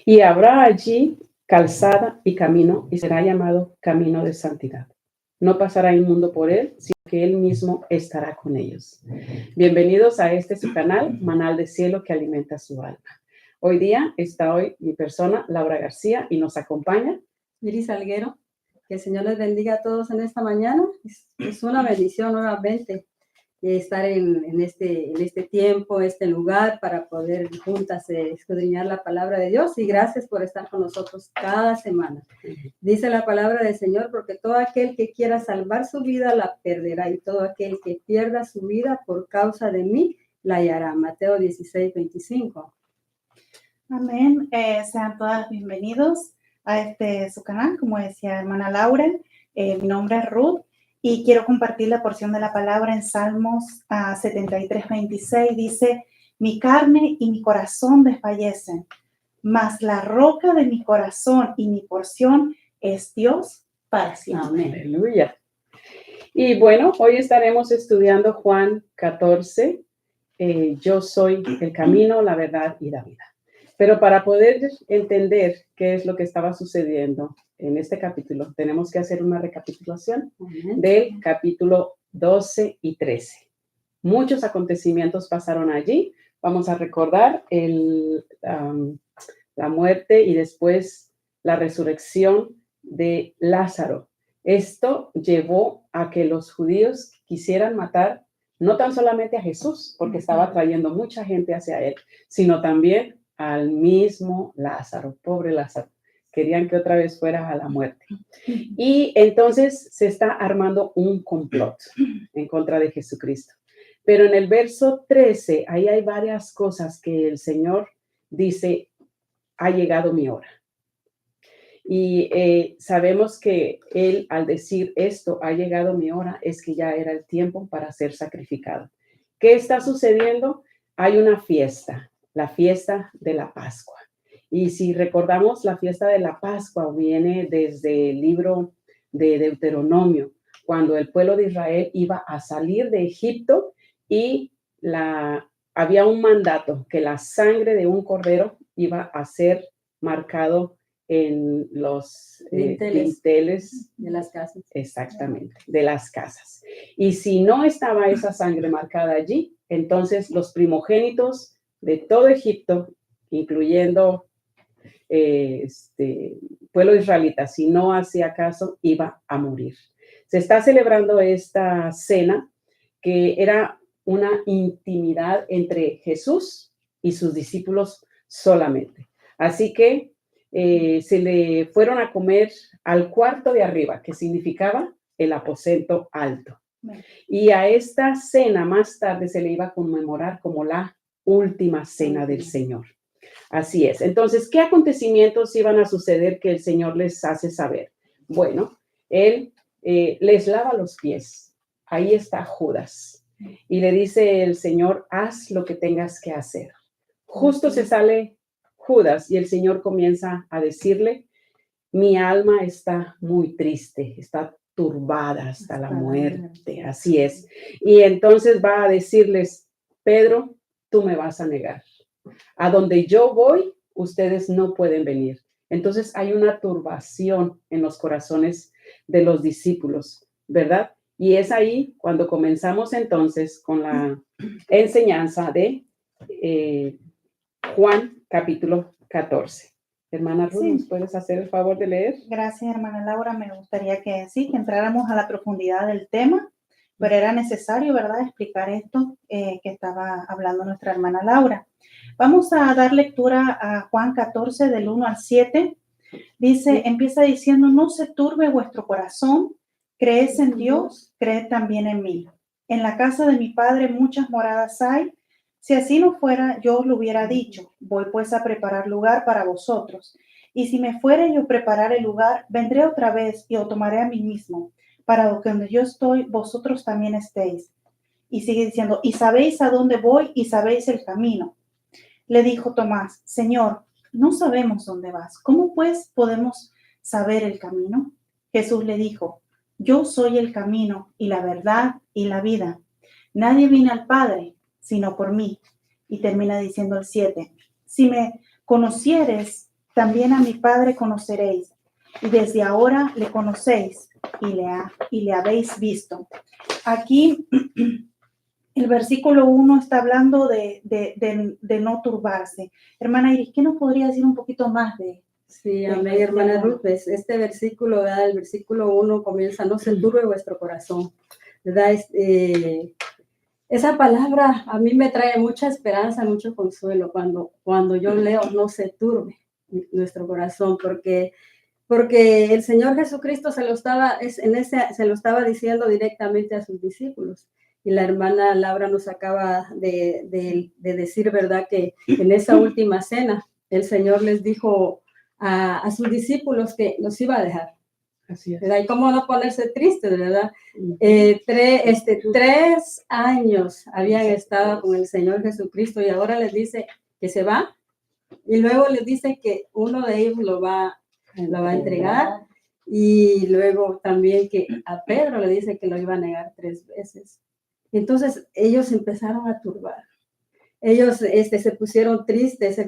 Y habrá allí calzada y camino, y será llamado camino de santidad. No pasará inmundo por él, sino que él mismo estará con ellos. Bienvenidos a este su canal, Manal de Cielo que alimenta su alma. Hoy día está mi persona, Laura García, y nos acompaña Iris Salguero. Que el Señor les bendiga a todos en esta mañana. Es una bendición nuevamente estar en este tiempo, este lugar, para poder juntas escudriñar la palabra de Dios. Y gracias por estar con nosotros cada semana. Dice la palabra del Señor, porque todo aquel que quiera salvar su vida la perderá, y todo aquel que pierda su vida por causa de mí la hallará. Mateo 16:25. Amén. Sean todas bienvenidos a su canal, como decía hermana Laura. Mi nombre es Ruth y quiero compartir la porción de la palabra en Salmos 73:26. Dice: mi carne y mi corazón desfallecen, mas la roca de mi corazón y mi porción es Dios para siempre. Amén. Aleluya. Y bueno, hoy estaremos estudiando Juan 14. Yo soy el camino, la verdad y la vida. Pero para poder entender qué es lo que estaba sucediendo en este capítulo, tenemos que hacer una recapitulación del capítulo 12 y 13. Muchos acontecimientos pasaron allí. Vamos a recordar la muerte y después la resurrección de Lázaro. Esto llevó a que los judíos quisieran matar no tan solamente a Jesús, porque estaba trayendo mucha gente hacia él, sino también al mismo Lázaro, pobre Lázaro. Querían que otra vez fuera a la muerte. Y entonces se está armando un complot en contra de Jesucristo. Pero en el verso 13, ahí hay varias cosas que el Señor dice: ha llegado mi hora. Y sabemos que él, al decir esto, ha llegado mi hora, es que ya era el tiempo para ser sacrificado. ¿Qué está sucediendo? Hay una fiesta, la fiesta de la Pascua. Y si recordamos, la fiesta de la Pascua viene desde el libro de Deuteronomio, cuando el pueblo de Israel iba a salir de Egipto y había un mandato que la sangre de un cordero iba a ser marcado en los dinteles de las casas. Exactamente, de las casas. Y si no estaba esa sangre marcada allí, entonces los primogénitos de todo Egipto, incluyendo pueblo israelita, si no hacía caso, iba a morir. Se está celebrando esta cena que era una intimidad entre Jesús y sus discípulos solamente. Así que se le fueron a comer al cuarto de arriba, que significaba el aposento alto. Y a esta cena más tarde se le iba a conmemorar como la última cena del Señor. Así es. Entonces, ¿qué acontecimientos iban a suceder que el Señor les hace saber? Bueno, él les lava los pies. Ahí está Judas. Y le dice el Señor: haz lo que tengas que hacer. Justo se sale Judas y el Señor comienza a decirle: mi alma está muy triste, está turbada hasta la muerte. Así es. Y entonces va a decirles: Pedro, tú me vas a negar. A donde yo voy, ustedes no pueden venir. Entonces hay una turbación en los corazones de los discípulos, ¿verdad? Y es ahí cuando comenzamos entonces con la enseñanza de Juan capítulo 14. Hermana Ruth, ¿nos puedes hacer el favor de leer? Gracias, hermana Laura. Me gustaría que entráramos a la profundidad del tema, pero era necesario, ¿verdad?, explicar esto que estaba hablando nuestra hermana Laura. Vamos a dar lectura a Juan 14, del 1 al 7. Dice, empieza diciendo: no se turbe vuestro corazón, creed en Dios, creed también en mí. En la casa de mi Padre muchas moradas hay. Si así no fuera, yo os lo hubiera dicho. Voy pues a preparar lugar para vosotros. Y si me fuere yo a preparar el lugar, vendré otra vez y os tomaré a mí mismo, para que donde yo estoy, vosotros también estéis. Y sigue diciendo: y sabéis a dónde voy y sabéis el camino. Le dijo Tomás: Señor, no sabemos dónde vas. ¿Cómo pues podemos saber el camino? Jesús le dijo: yo soy el camino y la verdad y la vida. Nadie viene al Padre sino por mí. Y termina diciendo el 7: si me conocieres, también a mi Padre conoceréis, y desde ahora le conocéis y le habéis visto. Aquí el versículo 1 está hablando de no turbarse. Hermana Iris, ¿qué nos podría decir un poquito más de? Sí, amén, hermana Ruth. Este versículo, ¿verdad? El versículo 1 comienza: no se turbe vuestro corazón, ¿verdad? Esa palabra a mí me trae mucha esperanza, mucho consuelo cuando yo leo no se turbe nuestro corazón, porque el Señor Jesucristo se lo estaba diciendo directamente a sus discípulos. Y la hermana Laura nos acaba de decir, ¿verdad?, que en esa última cena el Señor les dijo a sus discípulos que los iba a dejar. Así es. ¿Verdad? Y cómo no ponerse tristes, ¿verdad? 3 años habían estado con el Señor Jesucristo y ahora les dice que se va, y luego les dice que uno de ellos lo va a entregar, y luego también que a Pedro le dice que lo iba a negar 3 veces. Entonces ellos empezaron a turbar. Ellos se pusieron tristes.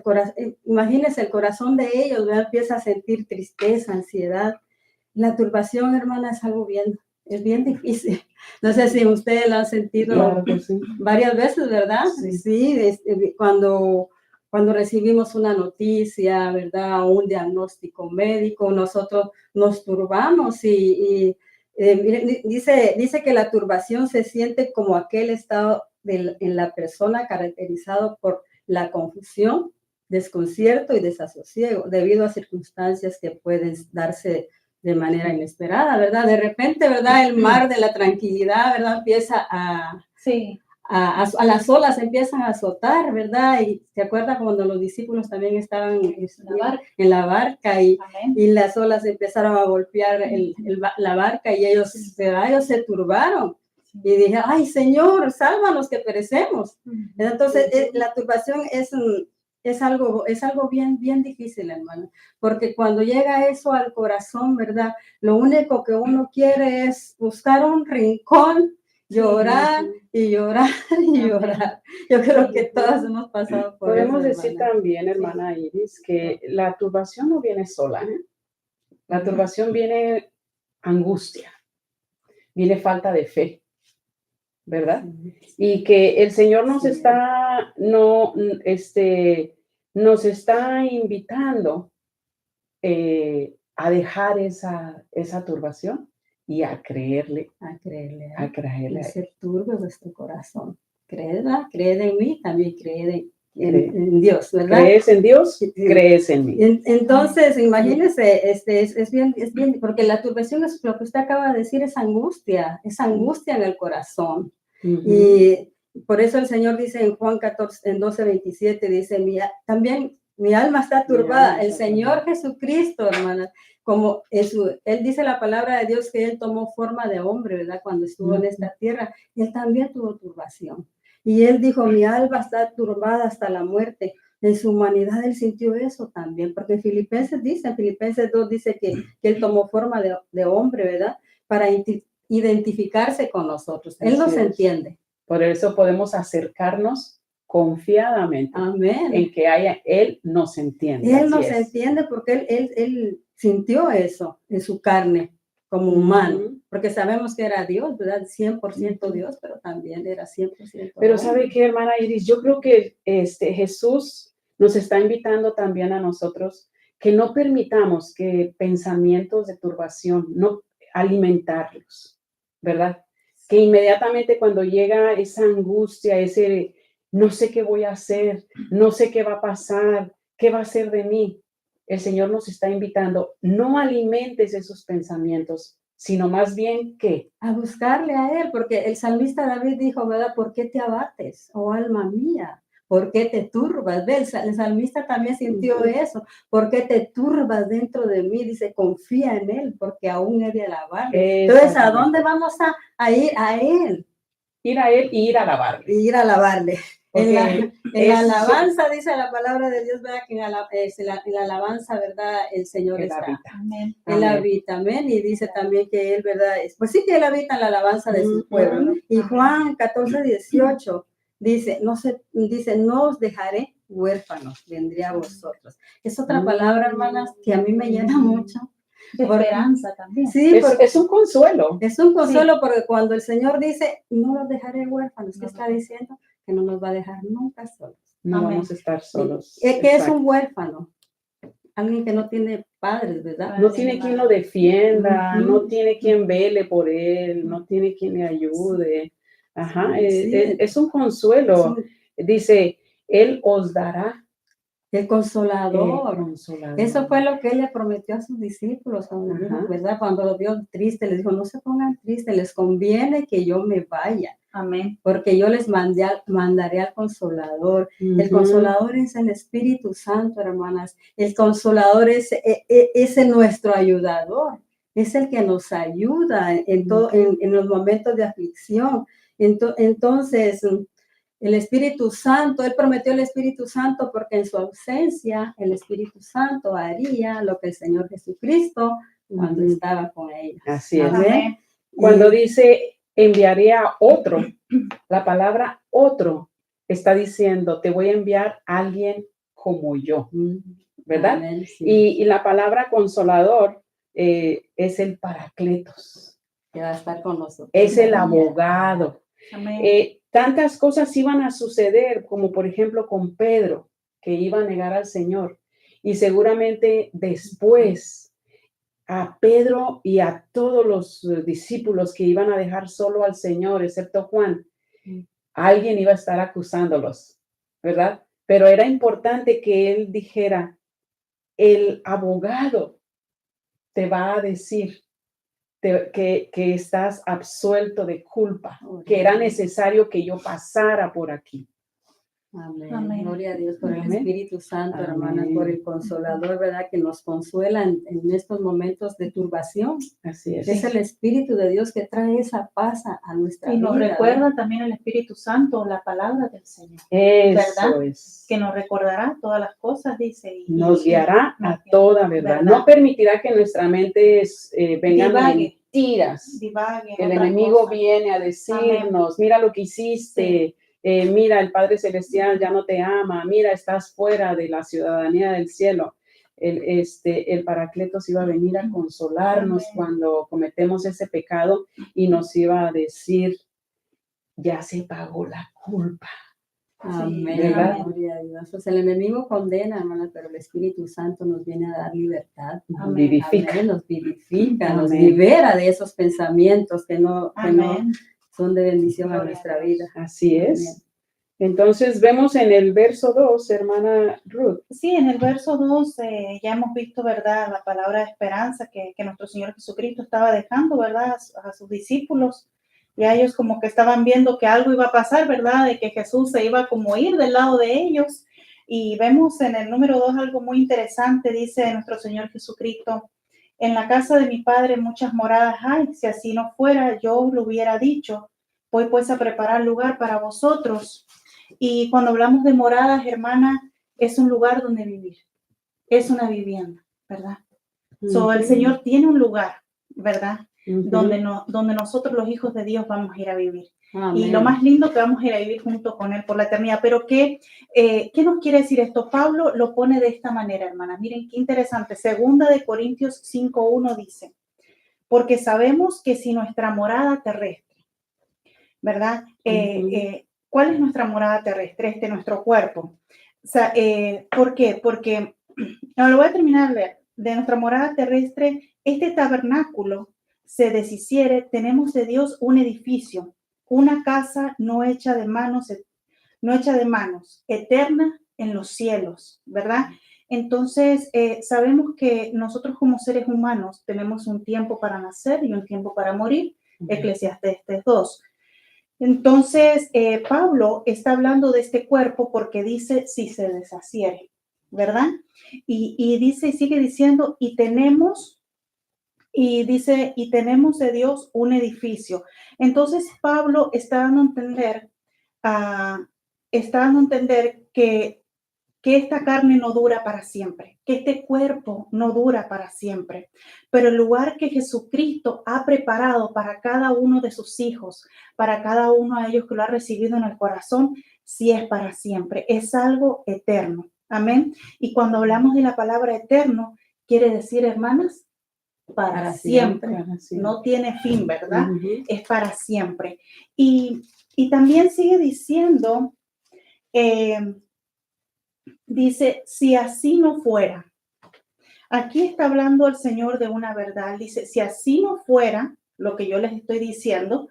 Imagínense, el corazón de ellos, ¿verdad?, empieza a sentir tristeza, ansiedad. La turbación, hermana, es bien difícil. No sé si ustedes lo han sentido. Claro que sí. Varias veces, ¿verdad? Sí, cuando recibimos una noticia, ¿verdad?, o un diagnóstico médico, nosotros nos turbamos y dice que la turbación se siente como aquel estado en la persona caracterizado por la confusión, desconcierto y desasosiego debido a circunstancias que pueden darse de manera inesperada, ¿verdad? De repente, ¿verdad?, el mar de la tranquilidad, ¿verdad?, empieza a las olas empiezan a azotar, ¿verdad? Y se acuerda cuando los discípulos también estaban en la barca y las olas empezaron a golpear la barca y ellos se turbaron. Y dije, ay, Señor, sálvanos que perecemos. Entonces, la turbación es algo bien difícil, hermano, porque cuando llega eso al corazón, ¿verdad?, lo único que uno quiere es buscar un rincón, llorar y llorar y llorar. Yo creo que todas hemos pasado por eso. Podemos decir también, hermana Iris, que la turbación no viene sola, ¿eh? La turbación viene angustia, viene falta de fe, ¿verdad? Y que el Señor nos está invitando a dejar esa turbación y a creerle. No se turbe vuestro corazón. Creed en mí, también creed en Dios, ¿verdad? ¿Crees en Dios? Crees en mí. Entonces, imagínense, es bien, porque la turbación es lo que usted acaba de decir, es angustia en el corazón. Y por eso el Señor dice en Juan 14, en 12:27, dice, también mi alma está turbada. El Señor Jesucristo, hermanas, como él dice la palabra de Dios que él tomó forma de hombre, ¿verdad?, cuando estuvo en esta tierra, y él también tuvo turbación. Y él dijo, mi alma está turbada hasta la muerte. En su humanidad él sintió eso también, porque en Filipenses 2 dice que él tomó forma de hombre, ¿verdad?, para identificarse con nosotros. Él nos entiende. Por eso podemos acercarnos confiadamente. Amén. En que Él nos entiende. Él nos entiende porque él sintió eso en su carne como humano, porque sabemos que era Dios, ¿verdad? 100% Dios, pero también era 100% Pero hombre. ¿sabe qué, hermana Iris? Yo creo que Jesús nos está invitando también a nosotros que no permitamos que pensamientos de turbación, no alimentarlos, ¿verdad? Que inmediatamente cuando llega esa angustia, ese no sé qué voy a hacer, no sé qué va a pasar, qué va a ser de mí, el Señor nos está invitando, no alimentes esos pensamientos, sino más bien que a buscarle a Él, porque el salmista David dijo, ¿verdad? ¿Por qué te abates, oh alma mía? ¿Por qué te turbas? ¿Ves? El salmista también sintió eso. ¿Por qué te turbas dentro de mí? Dice, confía en Él, porque aún he de alabarle. Entonces, ¿a dónde vamos a ir? A Él. Ir a Él y ir a alabarle. Y ir a alabarle. En la alabanza, dice la palabra de Dios, ¿verdad? Que en la alabanza, ¿verdad? El Señor está. Amén. Él habita, amén. Y dice también que Él, ¿verdad? Pues sí que Él habita en la alabanza de su pueblo. Y Juan 14:18 dice, no os dejaré, huérfanos, vendría a vosotros. Es otra palabra, hermanas, que a mí me llena mucho. De esperanza también. Sí, porque Es un consuelo. es un consuelo porque cuando el Señor dice, no los dejaré huérfanos, ¿qué está diciendo? Que no nos va a dejar nunca solos. No Amén. vamos a estar solos. ¿Qué es Exacto. un huérfano? Alguien que no tiene padres, ¿verdad? No tiene quien lo defienda, Ujú. no tiene quien vele por él, no tiene quien le ayude. Ajá, Sí. es un Es consuelo. un- Dice, Él os dará el el consolador. consolador. Eso fue lo que él le prometió a sus discípulos cuando dijo, Ajá. ¿verdad? Cuando los vio tristes, les dijo, no se pongan tristes, les conviene que yo me vaya, Amén. porque yo les mandaré al Consolador. El Ujú. Consolador es el Espíritu Santo, hermanas. El Consolador es nuestro ayudador. Es el que nos ayuda en los momentos de aflicción. Entonces, el Espíritu Santo, Él prometió el Espíritu Santo porque en su ausencia el Espíritu Santo haría lo que el Señor Jesucristo cuando Ujú. estaba con ellos. Así es. Amén. Cuando dice enviaré a otro, la palabra otro está diciendo te voy a enviar a alguien como yo, ¿verdad? Amén, sí. Y la palabra consolador es el paracletos, Que va a estar con nosotros. es el ¿verdad? abogado. Amén. Tantas cosas iban a suceder, como por ejemplo con Pedro, que iba a negar al Señor. Y seguramente después a Pedro y a todos los discípulos que iban a dejar solo al Señor, excepto Juan, alguien iba a estar acusándolos, ¿verdad? Pero era importante que él dijera, el abogado te va a decir que estás absuelto de culpa, que era necesario que yo pasara por aquí. Amén. Amén. Gloria a Dios por el Amén. Espíritu Santo, Amén. hermanas, por el Consolador, ¿verdad? Que nos consuela en estos momentos de turbación. Así es. Es el Espíritu de Dios que trae esa paz a nuestra Y nos vida. recuerda también el Espíritu Santo la palabra del Señor, Eso ¿verdad? es. que nos recordará todas las cosas, dice. Nos guiará nos a toda verdad. ¿verdad? No permitirá que nuestra mente vengan Divague. mentiras. divague en El otras enemigo cosas. viene a decirnos, mira lo que hiciste, mira, el Padre Celestial ya no te ama, mira, estás fuera de la ciudadanía del cielo. El Paracletos iba a venir a consolarnos Amén. cuando cometemos ese pecado y nos iba a decir, ya se pagó la culpa. Amén. ¿verdad? Gloria a Dios. Pues el enemigo condena, hermanas, pero el Espíritu Santo nos viene a dar libertad. Amén. Vivifica. Amén. Nos vivifica, nos Amén. libera de esos pensamientos que no Amén. son de bendición a Gloria nuestra a Dios. vida. Así Amén. es. Entonces vemos en el verso 2, hermana Ruth. Sí, en el verso 2 ya hemos visto, ¿verdad?, la palabra de esperanza que nuestro Señor Jesucristo estaba dejando, ¿verdad?, a sus discípulos. Y a ellos como que estaban viendo que algo iba a pasar, ¿verdad?, de que Jesús se iba como a ir del lado de ellos. Y vemos en el número 2 algo muy interesante, dice nuestro Señor Jesucristo, en la casa de mi Padre muchas moradas hay, si así no fuera, yo os lo hubiera dicho, voy pues a preparar lugar para vosotros. Y cuando hablamos de moradas, hermana, es un lugar donde vivir, es una vivienda, ¿verdad? So, el Señor tiene un lugar, ¿verdad? Donde nosotros los hijos de Dios vamos a ir a vivir. Amén. Y lo más lindo que vamos a ir a vivir junto con Él por la eternidad. Pero ¿qué nos quiere decir esto? Pablo lo pone de esta manera, hermana. Miren qué interesante. Segunda de Corintios 5:1 dice, porque sabemos que si nuestra morada terrestre, ¿verdad? ¿Cuál es nuestra morada terrestre? Nuestro cuerpo. O sea, ¿por qué? Porque, no, lo voy a terminar de nuestra morada terrestre, este tabernáculo se deshiciere, tenemos de Dios un edificio, una casa no hecha de manos, eterna en los cielos, ¿verdad? Entonces, sabemos que nosotros como seres humanos tenemos un tiempo para nacer y un tiempo para morir, Eclesiastés 2. Entonces, Pablo está hablando de este cuerpo porque dice si se deshaciere, ¿verdad? Y dice y sigue diciendo, y tenemos de Dios un edificio. Entonces, Pablo está dando a entender que esta carne no dura para siempre, que este cuerpo no dura para siempre, pero el lugar que Jesucristo ha preparado para cada uno de sus hijos, para cada uno de ellos que lo ha recibido en el corazón, si es para siempre, es algo eterno. Amén. Y cuando hablamos de la palabra eterno, quiere decir, hermanas, para siempre. Para siempre. No tiene fin, ¿verdad? Ujú. Es para siempre. Y también sigue diciendo, dice, si así no fuera. Aquí está hablando el Señor de una verdad. Dice, si así no fuera lo que yo les estoy diciendo,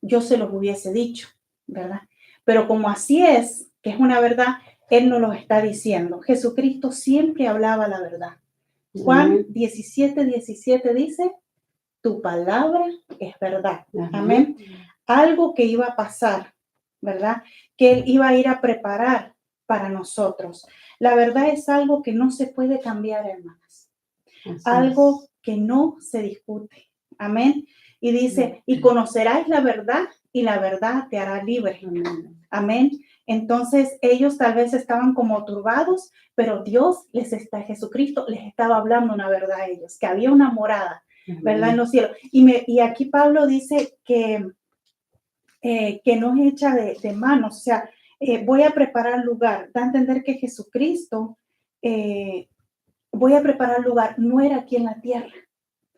yo se los hubiese dicho, ¿verdad? Pero como así es, que es una verdad, Él no lo está diciendo. Jesucristo siempre hablaba la verdad. Juan 17:17 dice, tu palabra es verdad. Amén. Algo que iba a pasar, ¿verdad? Que Él iba a ir a preparar para nosotros. La verdad es algo que no se puede cambiar, hermanas. Algo que no se discute. Amén. Y dice, y conocerás la verdad y la verdad te hará libre. Amén. Entonces ellos tal vez estaban como turbados, pero Jesucristo les estaba hablando una verdad a ellos, que había una morada, ¿verdad? En los cielos. Y aquí Pablo dice que no es hecha de manos, o sea, voy a preparar lugar. Da a entender que Jesucristo, voy a preparar lugar, no era aquí en la tierra,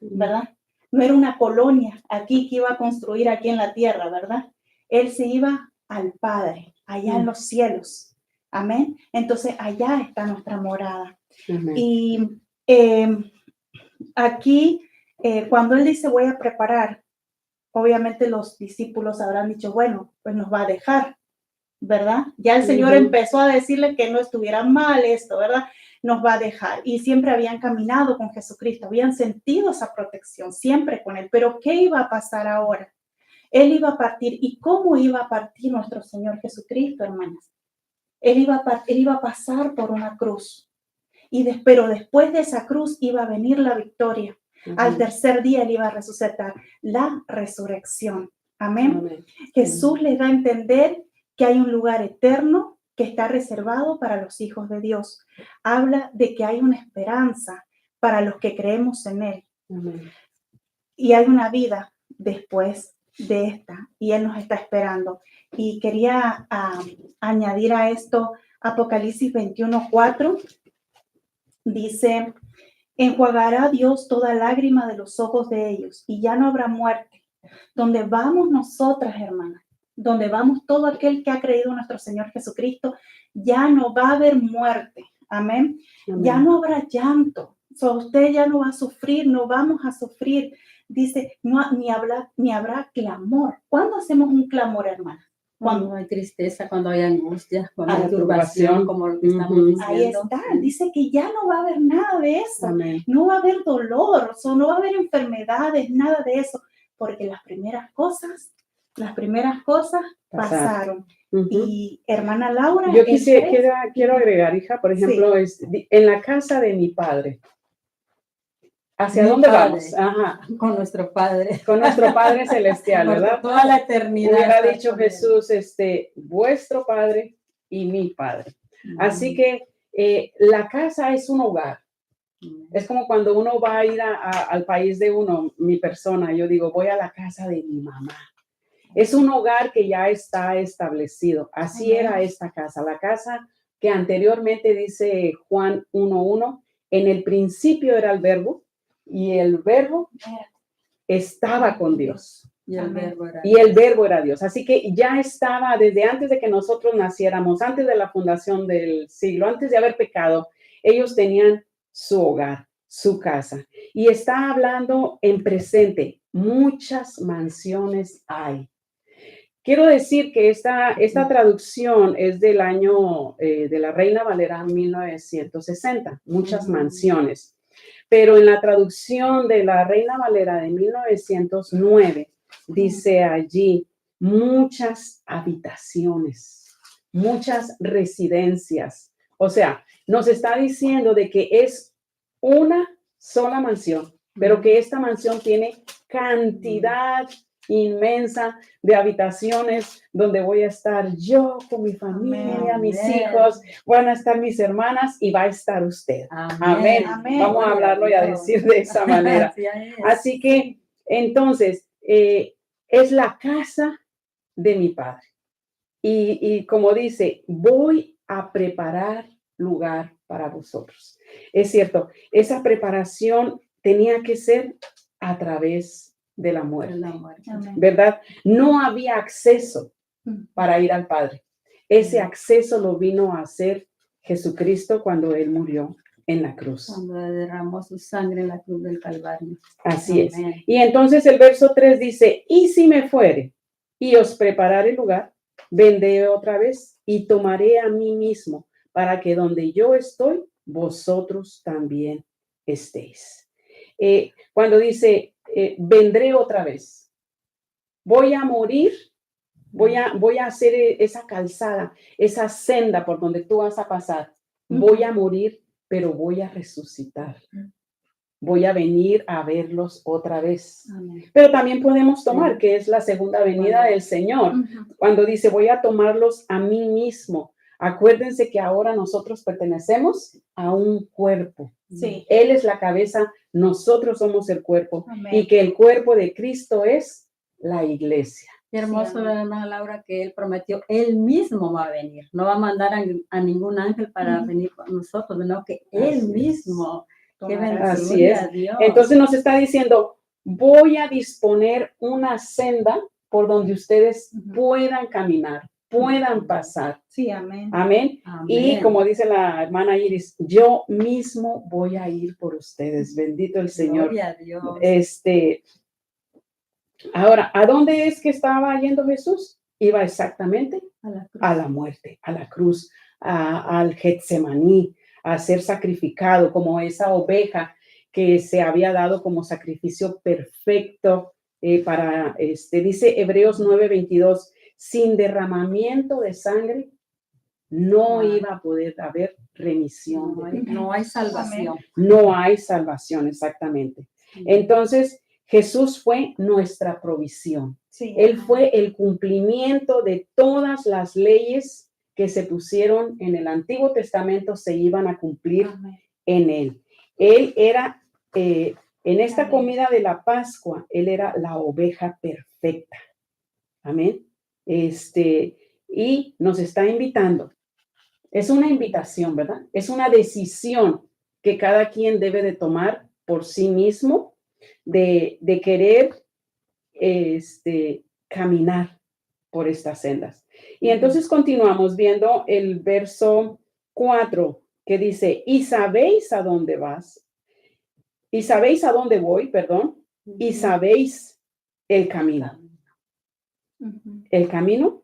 ¿verdad? No era una colonia aquí que iba a construir aquí en la tierra, ¿verdad? Él se iba al Padre, allá en los cielos. Amén. Entonces, allá está nuestra morada. Y aquí, cuando Él dice voy a preparar, obviamente los discípulos habrán dicho, bueno, pues nos va a dejar, ¿verdad? Ya el Señor empezó a decirle que no estuviera mal esto, ¿verdad? Nos va a dejar. Y siempre habían caminado con Jesucristo, habían sentido esa protección, siempre con Él. Pero ¿qué iba a pasar ahora? Él iba a partir. ¿Y cómo iba a partir nuestro Señor Jesucristo, hermanas? Él iba a pasar por una cruz. Pero después de esa cruz iba a venir la victoria. Al tercer día Él iba a resucitar. La resurrección. Amén. Jesús les da a entender que hay un lugar eterno que está reservado para los hijos de Dios. Habla de que hay una esperanza para los que creemos en Él. Amén. Y hay una vida después de esta, y Él nos está esperando. Y quería añadir a esto Apocalipsis 21:4. Dice, enjuagará Dios toda lágrima de los ojos de ellos, y ya no habrá muerte. Donde vamos nosotras, hermanas, donde vamos todo aquel que ha creído en nuestro Señor Jesucristo, ya no va a haber muerte. Amén. Ya no habrá llanto. Usted ya no va a sufrir, no vamos a sufrir. Dice, ni habrá clamor. ¿Cuándo hacemos un clamor, hermana? Cuando hay tristeza, cuando hay angustia, cuando hay turbación, como lo que estamos diciendo. Ahí está. Dice que ya no va a haber nada de eso. Amén. No va a haber dolor, no va a haber enfermedades, nada de eso. Porque las primeras cosas pasaron. Y hermana Laura. Yo quiero agregar, hija, por ejemplo, en la casa de mi padre. ¿Hacia dónde vamos? Ajá. Con nuestro Padre. Con nuestro Padre celestial, ¿verdad? Toda la eternidad. Hubiera dicho Jesús, vuestro Padre y mi Padre. Así que la casa es un hogar. Es como cuando uno va a ir al país de uno, mi persona, yo digo, voy a la casa de mi mamá. Es un hogar que ya está establecido. Así era esta casa. La casa que anteriormente dice Juan 1:1, en el principio era el verbo, y el verbo estaba con Dios. Y el verbo era Dios. Así que ya estaba desde antes de que nosotros naciéramos, antes de la fundación del siglo, antes de haber pecado, ellos tenían su hogar, su casa. Y está hablando en presente. Muchas mansiones hay. Quiero decir que esta traducción es del año de la Reina Valera 1960. Muchas mansiones. Pero en la traducción de la Reina Valera de 1909, dice allí, muchas habitaciones, muchas residencias. O sea, nos está diciendo de que es una sola mansión, pero que esta mansión tiene cantidad inmensa de habitaciones donde voy a estar yo con mi familia, mis hijos, van a estar mis hermanas y va a estar usted. Amén. Vamos a hablarlo y a decir de esa manera. Así que, entonces, es la casa de mi Padre. y como dice, voy a preparar lugar para vosotros. Es cierto, esa preparación tenía que ser a través de la muerte, Amén. ¿verdad? No había acceso para ir al Padre. Ese acceso lo vino a hacer Jesucristo cuando Él murió en la cruz. Cuando derramó su sangre en la cruz del Calvario. Así es. Amén. Y entonces el verso 3 dice, y si me fuere y os prepararé lugar, vendré otra vez y tomaré a mí mismo para que donde yo estoy, vosotros también estéis. Cuando dice, vendré otra vez, voy a morir, voy a hacer esa calzada, esa senda por donde tú vas a pasar, voy a morir, pero voy a resucitar. Voy a venir a verlos otra vez. Amén. Pero también podemos tomar, que es la segunda venida del Señor, cuando dice, voy a tomarlos a mí mismo. Acuérdense que ahora nosotros pertenecemos a un cuerpo. Sí. Él es la cabeza, nosotros somos el cuerpo. Amén. Y que el cuerpo de Cristo es la iglesia. Qué hermoso, Sí, amén. hermana Laura, que Él prometió, Él mismo va a venir. No va a mandar a ningún ángel para venir con nosotros, sino que Él Así es. mismo. Qué Tomará. bendición. Así es. A Dios. Entonces nos está diciendo, voy a disponer una senda por donde ustedes puedan caminar, puedan pasar. Sí, amén. Amén. Amén. Y como dice la hermana Iris, yo mismo voy a ir por ustedes. Bendito el Señor. Gloria a Dios. Ahora, ¿a dónde es que estaba yendo Jesús? Iba exactamente A la cruz. a la muerte, a la cruz, al Getsemaní, a ser sacrificado como esa oveja que se había dado como sacrificio perfecto para, dice Hebreos 9:22, sin derramamiento de sangre no iba a poder haber remisión. No hay salvación. No hay salvación, exactamente. Entonces, Jesús fue nuestra provisión. Sí, Él amén. fue el cumplimiento de todas las leyes que se pusieron en el Antiguo Testamento, se iban a cumplir Amén. en él. Él era, en esta Amén. comida de la Pascua, él era la oveja perfecta. Amén. Y nos está invitando. Es una invitación, ¿verdad? Es una decisión que cada quien debe de tomar por sí mismo, de querer caminar por estas sendas. Y entonces continuamos viendo el verso 4 que dice, y sabéis a dónde vas, y sabéis a dónde voy, perdón, y sabéis el camino. El camino.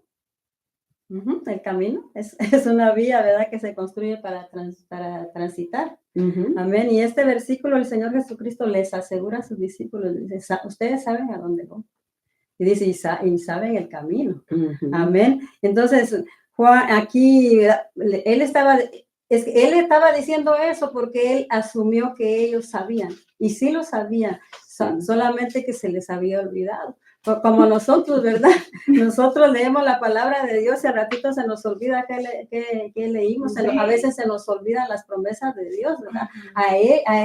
El camino es una vía, ¿verdad? Que se construye para transitar. Amén. Y este versículo, el Señor Jesucristo les asegura a sus discípulos, dice, ustedes saben a dónde voy. Y dice, y saben el camino. Amén. Entonces, Juan, aquí, él estaba diciendo eso porque él asumió que ellos sabían. Y sí lo sabían, solamente que se les había olvidado. Como nosotros, ¿verdad? Nosotros leemos la palabra de Dios y al ratito se nos olvida que leímos. Sí. A veces se nos olvidan las promesas de Dios, ¿verdad? A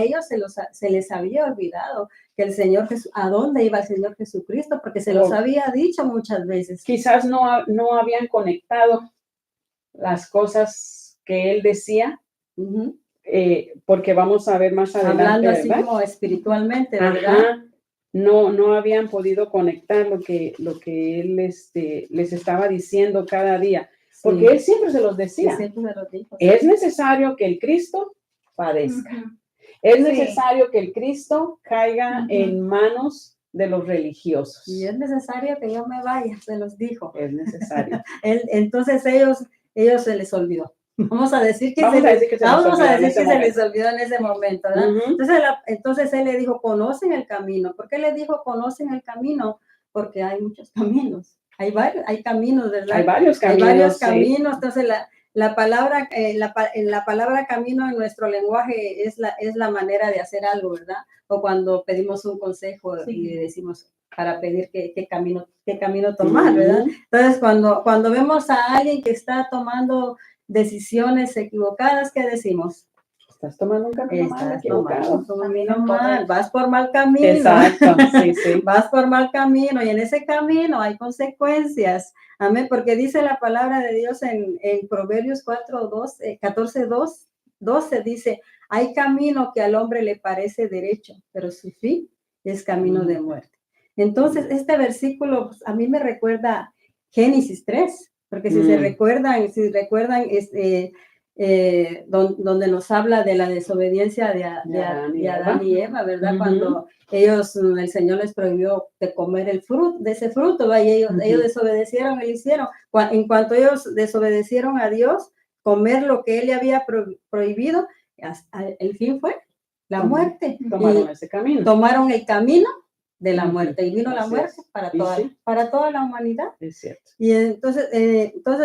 ellos se les había olvidado que el Señor Jesús, ¿a dónde iba el Señor Jesucristo? Porque se los había dicho muchas veces. Quizás no habían conectado las cosas que él decía, porque vamos a ver más adelante. Hablando así, ¿verdad? como espiritualmente, ¿verdad? Ajá. No habían podido conectar lo que él les estaba diciendo cada día, porque él siempre se los decía. Siempre se los dijo. Es necesario que el Cristo padezca. Es necesario que el Cristo caiga en manos de los religiosos. Y es necesario que yo me vaya, se los dijo. Es necesario. Entonces ellos se les olvidó. Vamos a decir que se les olvidó en ese momento, ¿verdad? Entonces él le dijo, conocen el camino. ¿Por qué le dijo, conocen el camino? Porque hay muchos caminos. Hay caminos, ¿verdad? Hay varios caminos. Hay varios caminos. Entonces la palabra camino en nuestro lenguaje es la manera de hacer algo, ¿verdad? O cuando pedimos un consejo y le decimos para pedir qué camino tomar, ¿verdad? Entonces cuando vemos a alguien que está tomando decisiones equivocadas, ¿qué decimos? Estás tomando un camino mal, Estás equivocado. tomando un camino mal, vas por mal camino. Exacto, sí, sí. Vas por mal camino y en ese camino hay consecuencias. Amén, porque dice la palabra de Dios en Proverbios 12, dice, hay camino que al hombre le parece derecho, pero su fin es camino de muerte. Entonces, este versículo pues, a mí me recuerda Génesis 3, porque si recuerdan, donde nos habla de la desobediencia de Adán y Eva, ¿verdad? Cuando ellos, el Señor les prohibió de comer de ese fruto, ¿verdad? Y ellos desobedecieron y lo hicieron. En cuanto ellos desobedecieron a Dios, comer lo que Él le había prohibido, el fin fue la muerte. Tomaron ese camino. Tomaron el camino de la muerte y vino la muerte para toda la humanidad. Es cierto. Y entonces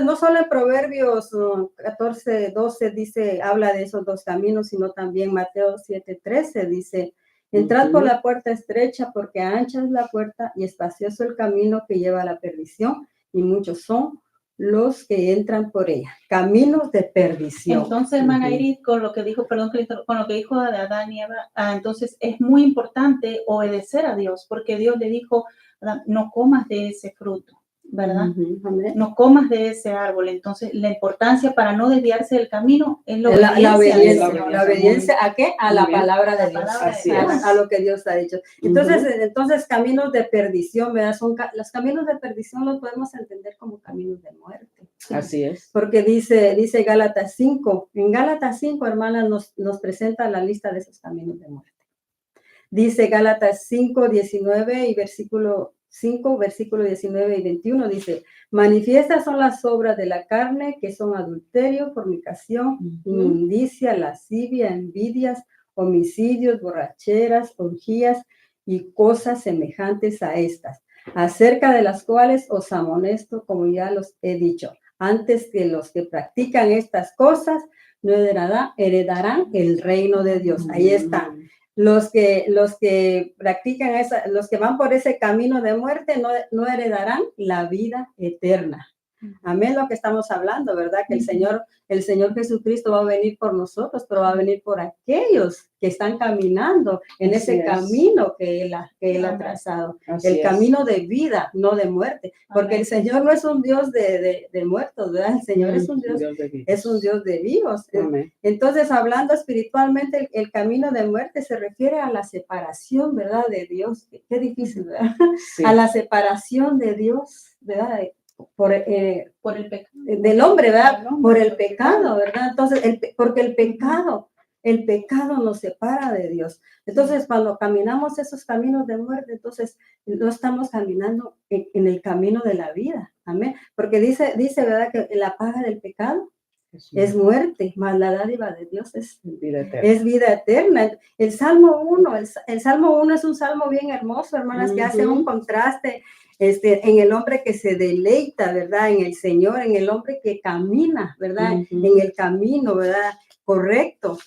no solo en Proverbios 14:12 dice, habla de esos dos caminos, sino también Mateo 7:13 dice, entrad por la puerta estrecha porque ancha es la puerta y espacioso el camino que lleva a la perdición y muchos son los que entran por ella, caminos de perdición. Entonces, hermana Iris, con lo que dijo, con lo que dijo de Adán y Eva, entonces es muy importante obedecer a Dios, porque Dios le dijo, no comas de ese fruto, ¿verdad? No comas de ese árbol. Entonces, la importancia para no desviarse del camino es la obediencia. La obediencia ¿a qué? A la palabra de Dios, a lo que Dios ha dicho. Entonces caminos de perdición, ¿verdad? Los caminos de perdición los podemos entender como caminos de muerte. Así es. Porque dice Gálatas 5, en Gálatas 5, hermanas, nos presenta la lista de esos caminos de muerte. Dice Gálatas 5:19 y versículo 19 y 21 dice, manifiestas son las obras de la carne, que son adulterio, fornicación, inmundicia, lascivia, envidias, homicidios, borracheras, orgías y cosas semejantes a estas, acerca de las cuales os amonesto, como ya los he dicho, antes que los que practican estas cosas no heredarán el reino de Dios. Ahí están. Los que practican los que van por ese camino de muerte no heredarán la vida eterna. Amén, lo que estamos hablando, ¿verdad? Que el Señor Jesucristo va a venir por nosotros, pero va a venir por aquellos que están caminando en ese camino que Él ha trazado. El camino de vida, no de muerte. Porque el Señor no es un Dios de muertos, ¿verdad? El Señor es un Dios de vivos. Entonces, hablando espiritualmente, el camino de muerte se refiere a la separación, ¿verdad? De Dios. Qué difícil, ¿verdad? Sí. A la separación de Dios, ¿verdad? Por el pecado del hombre, ¿verdad? Por el pecado, ¿verdad? Entonces, porque el pecado nos separa de Dios. Entonces, cuando caminamos esos caminos de muerte, entonces no estamos caminando en el camino de la vida. Amén. Porque dice, ¿verdad? Que la paga del pecado es muerte, mas la dádiva de Dios es vida eterna. El Salmo 1 es un salmo bien hermoso, hermanas, que hace un contraste en el hombre que se deleita, ¿verdad? En el Señor, en el hombre que camina, ¿verdad? En el camino, ¿verdad? Correcto.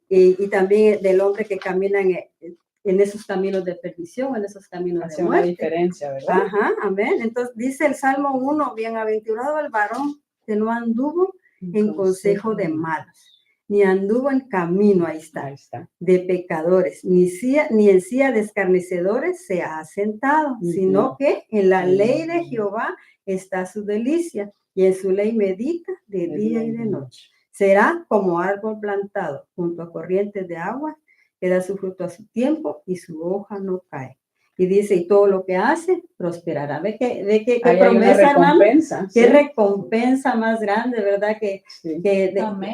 Y también del hombre que camina en esos caminos de perdición, en esos caminos de muerte. Hace una diferencia, ¿verdad? Ajá, amén. Entonces dice el Salmo 1, bienaventurado el varón que no anduvo en consejo de malos, ni anduvo en camino, ahí está, de pecadores, ni en silla de escarnecedores se ha sentado, sino que en la ley de Jehová está su delicia, y en su ley medita de día y de noche. Será como árbol plantado junto a corrientes de agua, que da su fruto a su tiempo y su hoja no cae. Y dice, y todo lo que hace, prosperará. ¿Ve qué promesa, hermano? Qué recompensa más grande, ¿verdad? Que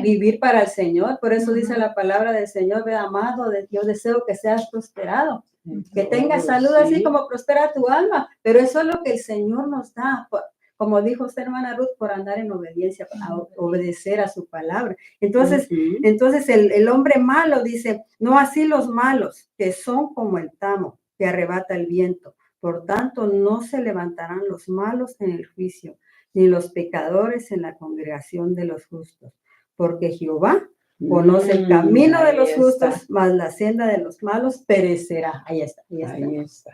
vivir para el Señor. Por eso dice la palabra del Señor, ve, amado, yo deseo que seas prosperado. Que tengas salud así como prospera tu alma. Pero eso es lo que el Señor nos da. Como dijo usted, hermana Ruth, por andar en obediencia, a obedecer a su palabra. Entonces el hombre malo dice, no así los malos, que son como el tamo, que arrebata el viento. Por tanto, no se levantarán los malos en el juicio, ni los pecadores en la congregación de los justos. Porque Jehová conoce el camino de los justos, mas la senda de los malos perecerá. Ahí está.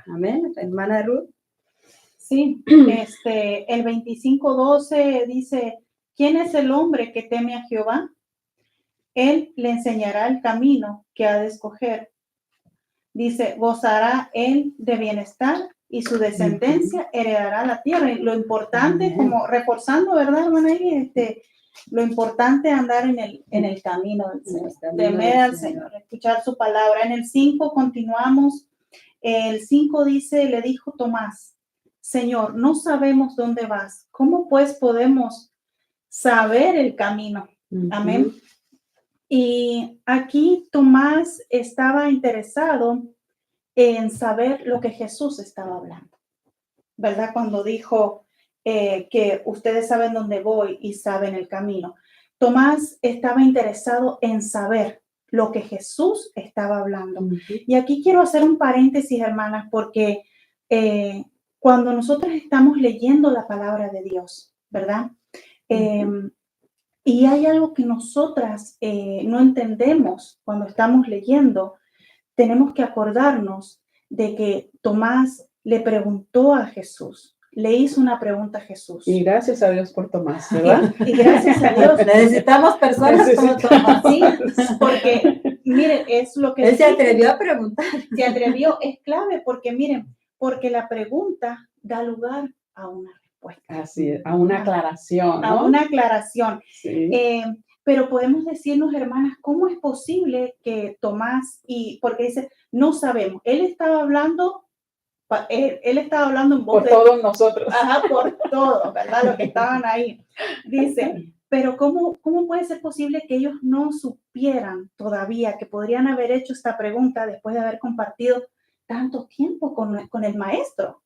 Amén, hermana Ruth. Sí, el 25:12 dice, ¿quién es el hombre que teme a Jehová? Él le enseñará el camino que ha de escoger. Dice, gozará él de bienestar y su descendencia heredará la tierra. Y lo importante, como reforzando, ¿verdad, hermana? Lo importante es andar en el camino del Señor, temer al Señor, escuchar su palabra. En el 5 continuamos. El 5 dice, le dijo Tomás, Señor, no sabemos dónde vas. ¿Cómo pues podemos saber el camino? Amén. Y aquí Tomás estaba interesado en saber lo que Jesús estaba hablando, ¿verdad? Cuando dijo que ustedes saben dónde voy y saben el camino. Tomás estaba interesado en saber lo que Jesús estaba hablando. Y aquí quiero hacer un paréntesis, hermanas, porque cuando nosotros estamos leyendo la palabra de Dios, ¿verdad? Y hay algo que nosotras no entendemos cuando estamos leyendo, tenemos que acordarnos de que Tomás le preguntó a Jesús, le hizo una pregunta a Jesús. Y gracias a Dios por Tomás, ¿verdad? Y gracias a Dios. Necesitamos personas como Tomás. Sí, porque, miren, es lo que... Él se atrevió a preguntar. Se atrevió, es clave, porque miren, porque la pregunta da lugar a una respuesta. Así es, a una aclaración, ¿no? A una aclaración. Sí. Pero podemos decirnos, hermanas, ¿cómo es posible que Tomás, porque dice, no sabemos, él estaba hablando en voz por todos nosotros. Ajá, por todos, ¿verdad? Los que estaban ahí. Dice, pero ¿cómo puede ser posible que ellos no supieran todavía que podrían haber hecho esta pregunta después de haber compartido tanto tiempo con el maestro?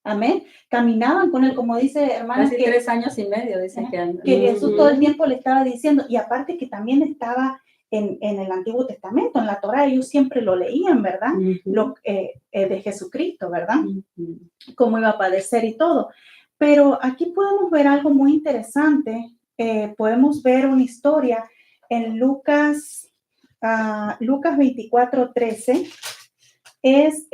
Amén. Caminaban con él, como dice hermanas. Casi 3 años y medio, dicen que Jesús todo el tiempo le estaba diciendo, y aparte que también estaba en el Antiguo Testamento, en la Torá, ellos siempre lo leían, ¿verdad? De Jesucristo, ¿verdad? Cómo iba a padecer y todo. Pero aquí podemos ver algo muy interesante. Podemos ver una historia en Lucas 24:13. Es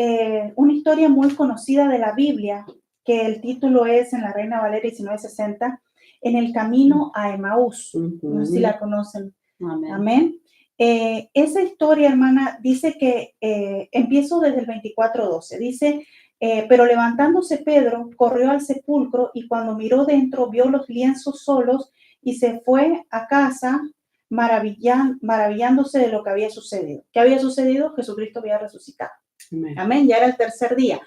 una historia muy conocida de la Biblia, que el título es en la Reina Valera 1960, En el camino a Emaús. No sé si la conocen. Amén. Esa historia, hermana, dice que, empiezo desde el 24:12, dice, pero levantándose Pedro, corrió al sepulcro y cuando miró dentro, vio los lienzos solos y se fue a casa maravillándose de lo que había sucedido. ¿Qué había sucedido? Jesucristo había resucitado. Amén, ya era el tercer día.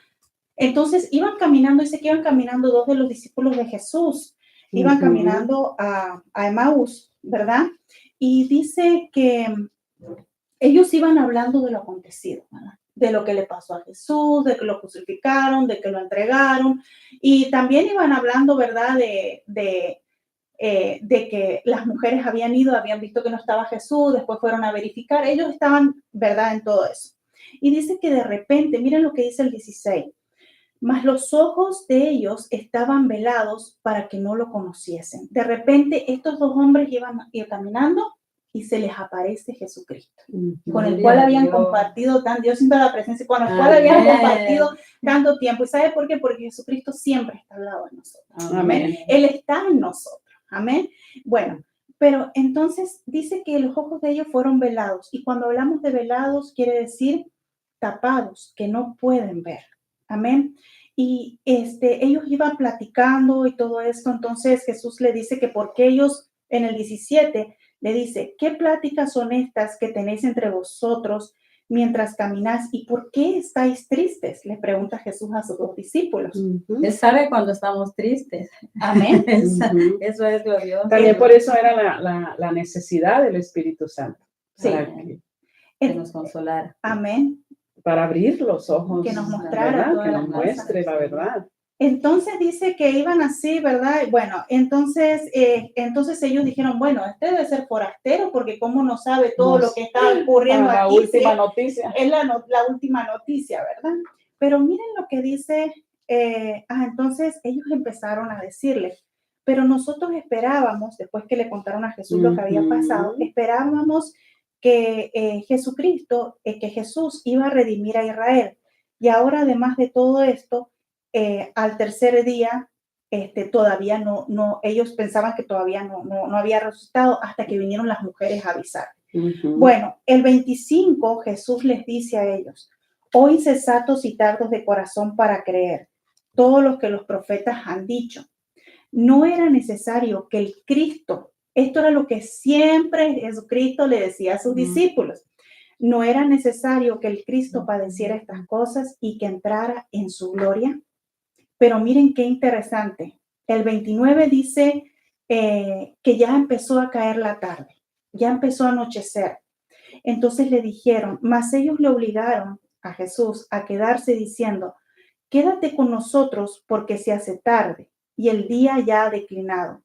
Entonces iban caminando, dice que iban caminando 2 de los discípulos de Jesús, iban caminando a Emaús, ¿verdad? Y dice que ellos iban hablando de lo acontecido, ¿verdad? De lo que le pasó a Jesús, de que lo crucificaron, de que lo entregaron, y también iban hablando, ¿verdad? De que las mujeres habían visto que no estaba Jesús, después fueron a verificar, ellos estaban, ¿verdad? En todo eso. Y dice que de repente, miren lo que dice el 16, mas los ojos de ellos estaban velados para que no lo conociesen. De repente estos 2 hombres iban caminando y se les aparece Jesucristo, con el cual habían compartido Dios siento la presencia, con el cual habían compartido tanto tiempo. ¿Y sabe por qué? Porque Jesucristo siempre está al lado de nosotros. Amén. Él está en nosotros. Amén. Bueno, pero entonces dice que los ojos de ellos fueron velados. Y cuando hablamos de velados, quiere decir tapados, que no pueden ver. Amén. Y ellos iban platicando y todo esto. Entonces Jesús le dice que porque ellos, en el 17, le dice, ¿qué pláticas son estas que tenéis entre vosotros mientras camináis? ¿Y por qué estáis tristes? Le pregunta Jesús a sus 2 discípulos. Él sabe cuando estamos tristes. Amén. Eso es glorioso. También por eso era la necesidad del Espíritu Santo. Sí. Que nos consolara. Amén. Para abrir los ojos. Que nos mostrara, que nos muestre la verdad. Entonces dice que iban así, ¿verdad? Bueno, entonces ellos dijeron, bueno, este debe ser forastero porque cómo no sabe todo lo que está ocurriendo la aquí. Última noticia. Es la última noticia, ¿verdad? Pero miren lo que dice, entonces ellos empezaron a decirle, pero nosotros esperábamos, después que le contaron a Jesús lo que había pasado, esperábamos que Jesucristo, que Jesús iba a redimir a Israel. Y ahora, además de todo esto, al tercer día, todavía no, ellos pensaban que todavía no había resucitado hasta que vinieron las mujeres a avisar. Ujú. Bueno, el 25 Jesús les dice a ellos, oh insensatos y tardos de corazón para creer todo lo que los profetas han dicho. No era necesario que el Cristo, esto era lo que siempre Jesucristo le decía a sus discípulos, no era necesario que el Cristo padeciera estas cosas y que entrara en su gloria. Pero miren qué interesante. El 29 dice que ya empezó a caer la tarde, ya empezó a anochecer. Entonces le dijeron, mas ellos le obligaron a Jesús a quedarse diciendo, quédate con nosotros porque se hace tarde y el día ya ha declinado.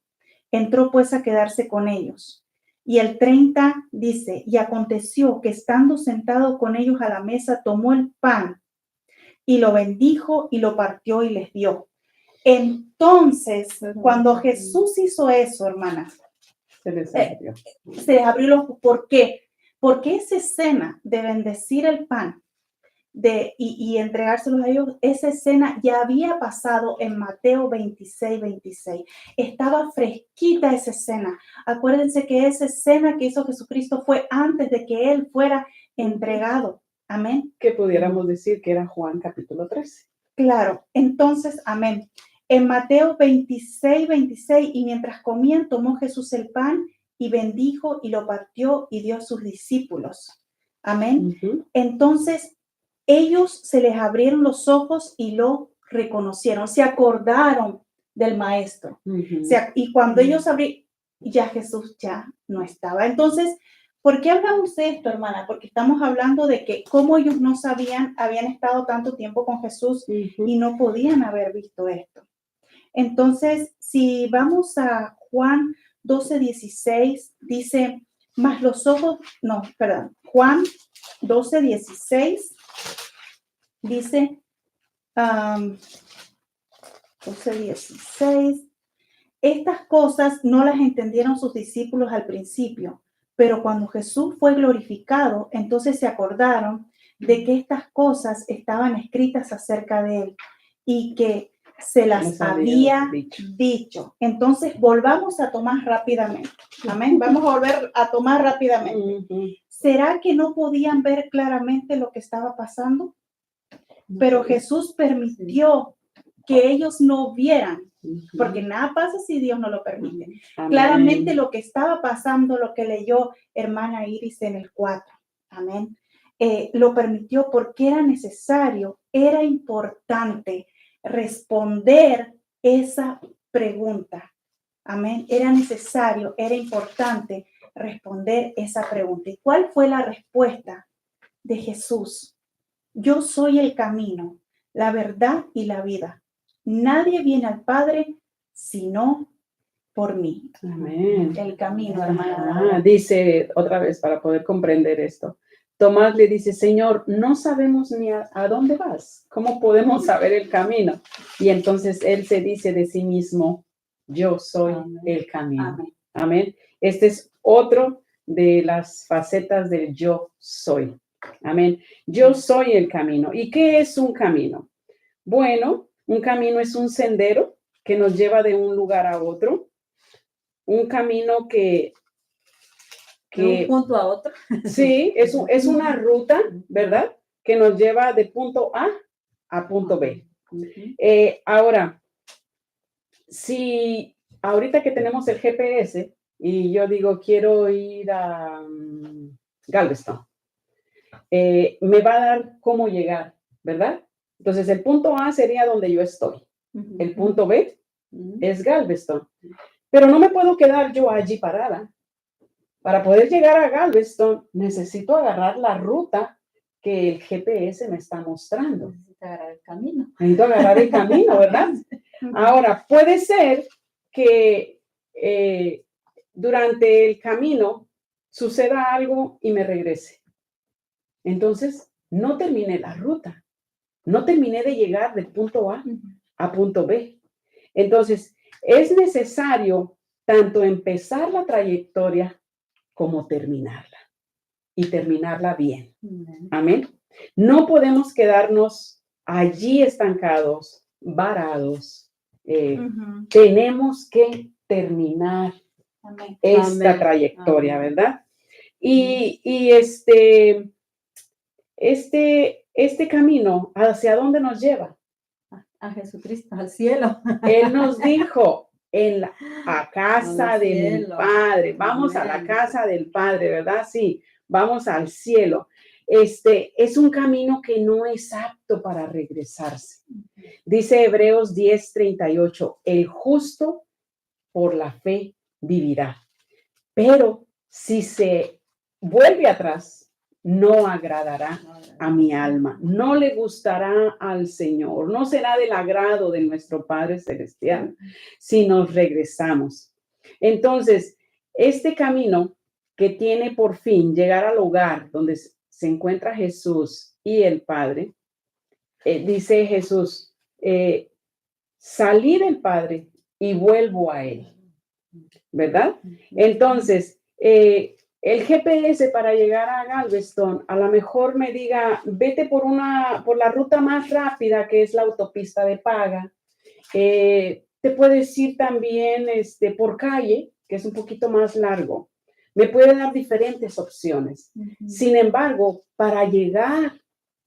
Entró pues a quedarse con ellos. Y el 30 dice, y aconteció que estando sentado con ellos a la mesa, tomó el pan y lo bendijo y lo partió y les dio. Entonces, cuando Jesús hizo eso, hermanas, Se les abrió. se les abrió los... ¿Por qué? Porque esa escena de bendecir el pan y entregárselos a ellos, esa escena ya había pasado en Mateo 26. Estaba fresquita esa escena. Acuérdense que esa escena que hizo Jesucristo fue antes de que Él fuera entregado. Amén. Que pudiéramos decir que era Juan capítulo 13. Claro, entonces, amén. En Mateo 26, y mientras comían, tomó Jesús el pan y bendijo y lo partió y dio a sus discípulos. Amén. Ujú. Entonces, ellos se les abrieron los ojos y lo reconocieron, se acordaron del maestro. Ujú. Y cuando ellos abrieron, ya Jesús ya no estaba. Entonces, ¿por qué hablamos de esto, hermana? Porque estamos hablando de que como ellos no sabían, habían estado tanto tiempo con Jesús Ujú. y no podían haber visto esto. Entonces, si vamos a Juan 12:16, dice, mas los ojos, no, perdón, Juan 12:16 dice, 12:16, estas cosas no las entendieron sus discípulos al principio, pero cuando Jesús fue glorificado, entonces se acordaron de que estas cosas estaban escritas acerca de él y que se las Les había había dicho. dicho. Entonces, volvamos a tomar rápidamente. Amén. Vamos a volver a tomar rápidamente. Ujú. ¿Será que no podían ver claramente lo que estaba pasando? Pero Jesús permitió que ellos no vieran, Ujú. porque nada pasa si Dios no lo permite. Amén. Claramente lo que estaba pasando, lo que leyó hermana Iris en el 4, amén, lo permitió porque era necesario, era importante responder esa pregunta, amén, era necesario, era importante responder esa pregunta. ¿Y cuál fue la respuesta de Jesús? Yo soy el camino, la verdad y la vida. Nadie viene al Padre sino por mí. Amén. El camino, hermana. Ajá. Dice otra vez para poder comprender esto. Tomás le dice, Señor, no sabemos ni a dónde vas. ¿Cómo podemos saber el camino? Y entonces él se dice de sí mismo, yo soy el camino. Amén. Amén. Este es otro de las facetas del yo soy. Amén. Yo soy el camino. ¿Y qué es un camino? Bueno, un camino es un sendero que nos lleva de un lugar a otro. Un camino De un punto a otro. sí, es una ruta, ¿verdad? Que nos lleva de punto a punto B. Ahora, si ahorita que tenemos el GPS y yo digo quiero ir a Galveston, me va a dar cómo llegar, ¿verdad? Entonces el punto A sería donde yo estoy. El punto B es Galveston. Pero no me puedo quedar yo allí parada. Para poder llegar a Galveston, necesito agarrar la ruta que el GPS me está mostrando. Necesita agarrar el camino. Necesito agarrar el camino, ¿verdad? Ahora, puede ser que durante el camino suceda algo y me regrese. Entonces, no terminé la ruta. No terminé de llegar del punto a punto B. Entonces, es necesario tanto empezar la trayectoria como terminarla y terminarla bien. Amén. No podemos quedarnos allí estancados, varados. Tenemos que terminar Amén. esta Amén. trayectoria, Amén. ¿verdad? Y este camino, ¿hacia dónde nos lleva? A Jesucristo, al cielo. Él nos dijo, a casa Al del cielo. Padre, vamos a la Amén. casa del Padre, ¿verdad? Sí, vamos al cielo. Es un camino que no es apto para regresarse. Dice Hebreos 10:38, el justo por la fe vivirá. Pero si se vuelve atrás, no agradará a mi alma, no le gustará al Señor, no será del agrado de nuestro Padre Celestial si nos regresamos. Entonces, este camino que tiene por fin llegar al hogar donde se encuentra Jesús y el Padre, dice Jesús, salí del Padre y vuelvo a Él, ¿verdad? Entonces, el GPS para llegar a Galveston, a lo mejor me diga, vete por la ruta más rápida, que es la autopista de paga. Te puedes ir también por calle, que es un poquito más largo. Me puede dar diferentes opciones. Sin embargo, para llegar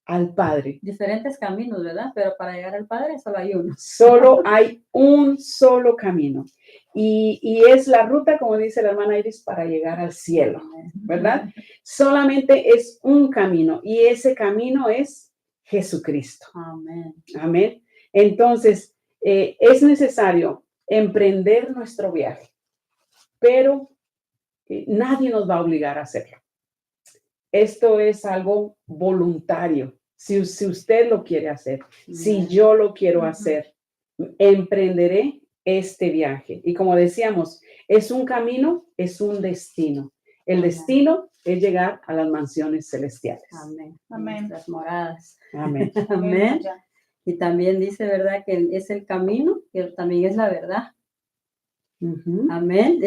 al Padre, Diferentes caminos, ¿verdad? Pero para llegar al Padre solo hay uno. solo hay un solo camino. Y es la ruta, como dice la hermana Iris, para llegar al cielo, ¿verdad? Solamente es un camino y ese camino es Jesucristo. Amén. Amén. Entonces, es necesario emprender nuestro viaje, pero nadie nos va a obligar a hacerlo. Esto es algo voluntario. Si usted lo quiere hacer, si yo lo quiero hacer, emprenderé este viaje. Y como decíamos, es un camino, es un destino. El destino es llegar a las mansiones celestiales. Amén. Amén. Las moradas. Amén. Amén. Y también dice, ¿verdad? Que es el camino, que también es la verdad. Amén.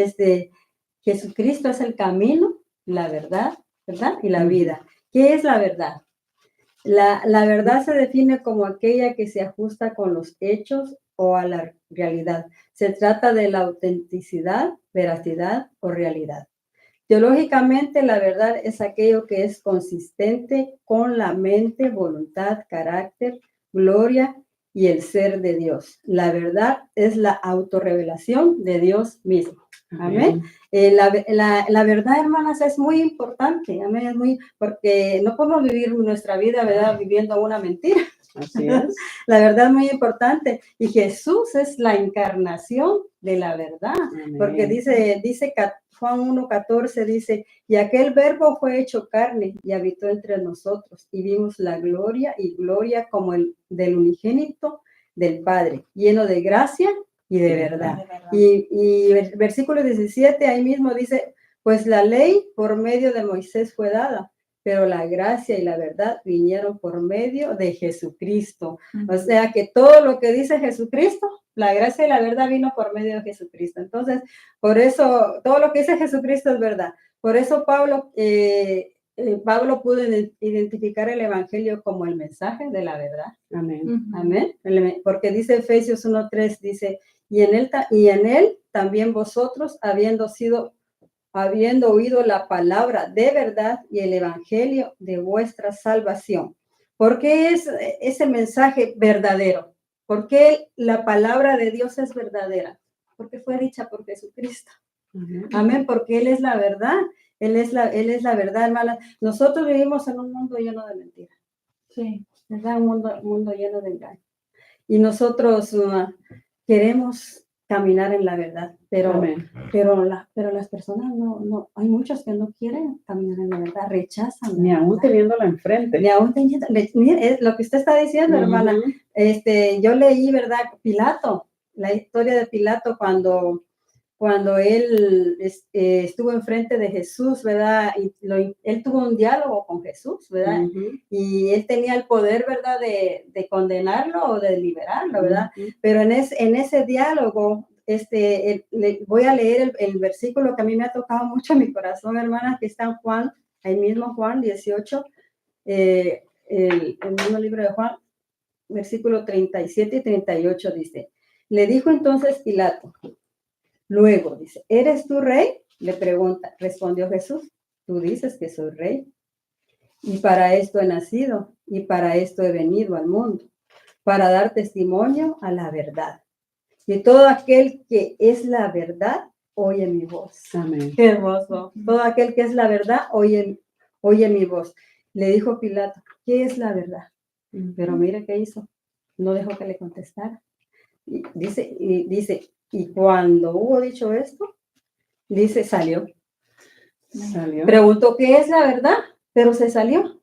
Jesucristo es el camino, la verdad, ¿verdad? Y la vida. ¿Qué es la verdad? La verdad se define como aquella que se ajusta con los hechos o a la realidad. Se trata de la autenticidad, veracidad o realidad. Teológicamente, la verdad es aquello que es consistente con la mente, voluntad, carácter, gloria y el ser de Dios. La verdad es la autorrevelación de Dios mismo. Amén. La verdad, hermanas, es muy importante. Amén. Porque no podemos vivir nuestra vida, ¿verdad? Viviendo una mentira. Así es. La verdad es muy importante. Y Jesús es la encarnación de la verdad. Amén. Porque dice Juan 1:14, dice, y aquel verbo fue hecho carne y habitó entre nosotros y vimos la gloria y gloria como el del unigénito del Padre, lleno de gracia y de verdad. Y el versículo 17 ahí mismo dice, pues la ley por medio de Moisés fue dada, pero la gracia y la verdad vinieron por medio de Jesucristo. O sea que todo lo que dice Jesucristo, la gracia y la verdad vino por medio de Jesucristo. Entonces, por eso, todo lo que dice Jesucristo es verdad. Por eso Pablo pudo identificar el evangelio como el mensaje de la verdad. Amén. Amén. Porque dice Efesios 1:3, dice, y en él también vosotros, habiendo oído la palabra de verdad y el evangelio de vuestra salvación. ¿Por qué es ese mensaje verdadero? ¿Por qué la palabra de Dios es verdadera? Porque fue dicha por Jesucristo. Amén, porque Él es la verdad. Él es la verdad, hermana. Nosotros vivimos en un mundo lleno de mentiras. Sí. ¿Verdad? Un mundo lleno de engaño. Y nosotros queremos caminar en la verdad, pero las personas no, hay muchos que no quieren caminar en la verdad, rechazan. Ni aún teniéndola enfrente. Ni aún teniendo, mire, lo que usted está diciendo, hermana, yo leí, ¿verdad? Pilato, la historia de Pilato cuando él estuvo enfrente de Jesús, ¿verdad? Y él tuvo un diálogo con Jesús, ¿verdad? Y él tenía el poder, ¿verdad? De condenarlo o de liberarlo, ¿verdad? Pero en ese diálogo, voy a leer el versículo que a mí me ha tocado mucho en mi corazón, hermana, que está en Juan, ahí mismo Juan 18, el mismo libro de Juan, versículo 37 y 38 dice, le dijo entonces Pilato, luego, dice, ¿eres tú rey? Le pregunta, respondió Jesús, tú dices que soy rey. Y para esto he nacido y para esto he venido al mundo, para dar testimonio a la verdad. Y todo aquel que es la verdad, oye mi voz. Amén. Qué hermoso. Todo aquel que es la verdad, oye mi voz. Le dijo Pilato, ¿qué es la verdad? Pero mire qué hizo. No dejó que le contestara. Y dice, y cuando hubo dicho esto, dice, salió. Salió. Preguntó, ¿qué es la verdad? Pero se salió.